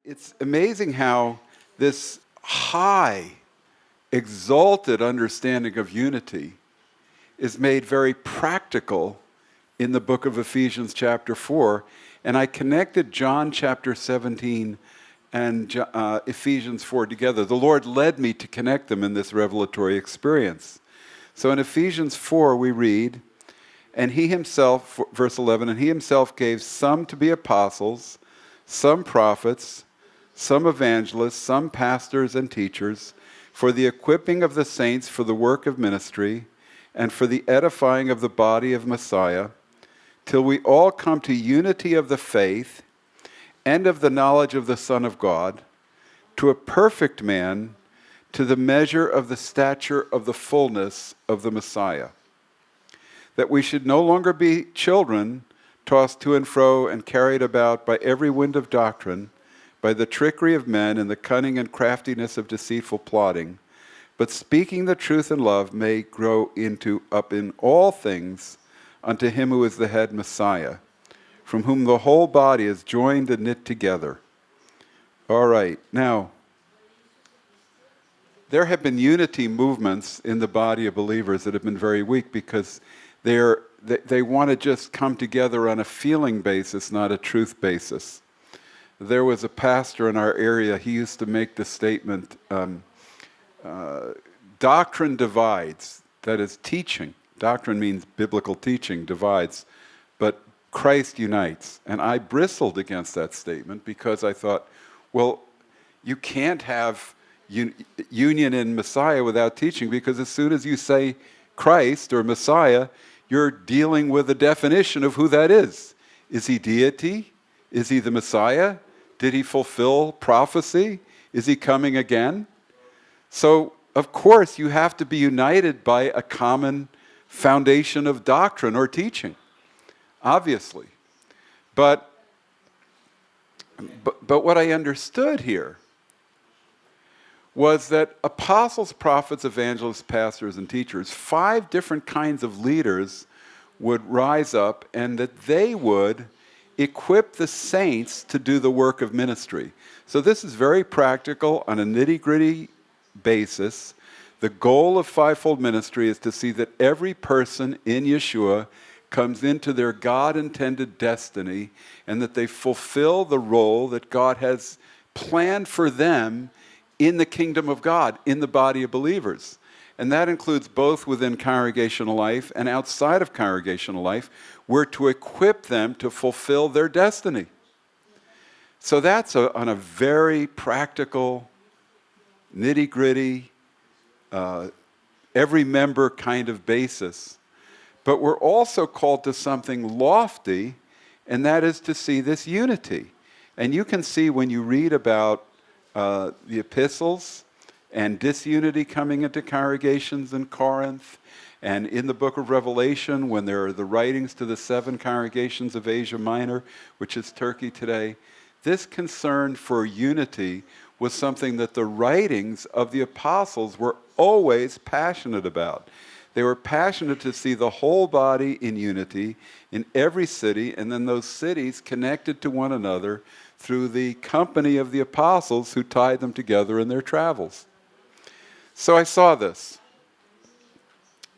It's amazing how this high, exalted understanding of unity is made very practical in the book of Ephesians chapter 4. And I connected John chapter 17 and Ephesians 4 together. The Lord led me to connect them in this revelatory experience. So in Ephesians 4 we read, and he himself, verse 11, and he himself gave some to be apostles, some prophets, some evangelists, some pastors and teachers, for the equipping of the saints for the work of ministry, and for the edifying of the body of Messiah, till we all come to unity of the faith and of the knowledge of the Son of God, to a perfect man, to the measure of the stature of the fullness of the Messiah, that we should no longer be children, tossed to and fro and carried about by every wind of doctrine, by the trickery of men and the cunning and craftiness of deceitful plotting, but speaking the truth in love may grow up in all things unto him who is the head, Messiah, from whom the whole body is joined and knit together. All right, now, there have been unity movements in the body of believers that have been very weak because they want to just come together on a feeling basis, not a truth basis. There was a pastor in our area, he used to make the statement, doctrine divides, that is teaching. Doctrine means biblical teaching, divides, but Christ unites. And I bristled against that statement because I thought, well, you can't have union in Messiah without teaching, because as soon as you say Christ or Messiah, you're dealing with a definition of who that is. Is he deity? Is he the Messiah? Did he fulfill prophecy? Is he coming again? So, of course, you have to be united by a common foundation of doctrine or teaching, obviously. But what I understood here was that apostles, prophets, evangelists, pastors, and teachers, 5 different kinds of leaders would rise up, and that they would equip the saints to do the work of ministry. So this is very practical on a nitty-gritty basis. The goal of fivefold ministry is to see that every person in Yeshua comes into their God-intended destiny, and that they fulfill the role that God has planned for them in the kingdom of God, in the body of believers. And that includes both within congregational life and outside of congregational life. We're to equip them to fulfill their destiny. So that's on a very practical, nitty-gritty, every member kind of basis. But we're also called to something lofty, and that is to see this unity. And you can see when you read about the epistles and disunity coming into congregations in Corinth, and in the book of Revelation, when there are the writings to the 7 congregations of Asia Minor, which is Turkey today, this concern for unity was something that the writings of the apostles were always passionate about. They were passionate to see the whole body in unity in every city, and then those cities connected to one another through the company of the apostles who tied them together in their travels. So I saw this,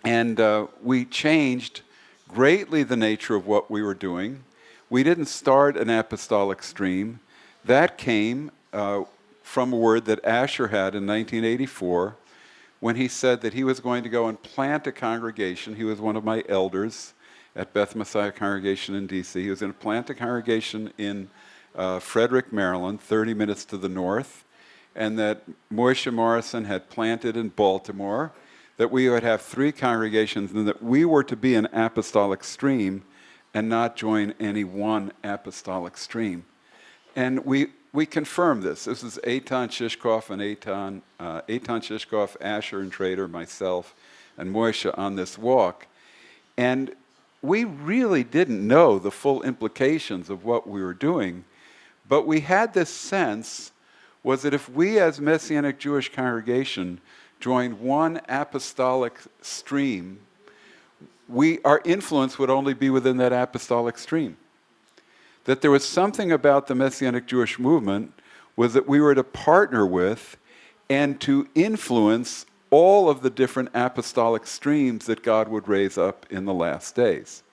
and we changed greatly the nature of what we were doing. We didn't start an apostolic stream. That came from a word that Asher had in 1984 when he said that he was going to go and plant a congregation. He was one of my elders at Beth Messiah Congregation in D.C. He was going to plant a congregation in Frederick, Maryland, 30 minutes to the north, and that Moshe Morrison had planted in Baltimore, that we would have 3 congregations, and that we were to be an apostolic stream and not join any one apostolic stream. And we confirmed this. This is Eitan Shishkoff and Eitan Shishkoff, Asher and Trader, myself, and Moshe on this walk. And we really didn't know the full implications of what we were doing, but we had this sense was that if we as Messianic Jewish congregation joined one apostolic stream, our influence would only be within that apostolic stream. That there was something about the Messianic Jewish movement was that we were to partner with and to influence all of the different apostolic streams that God would raise up in the last days.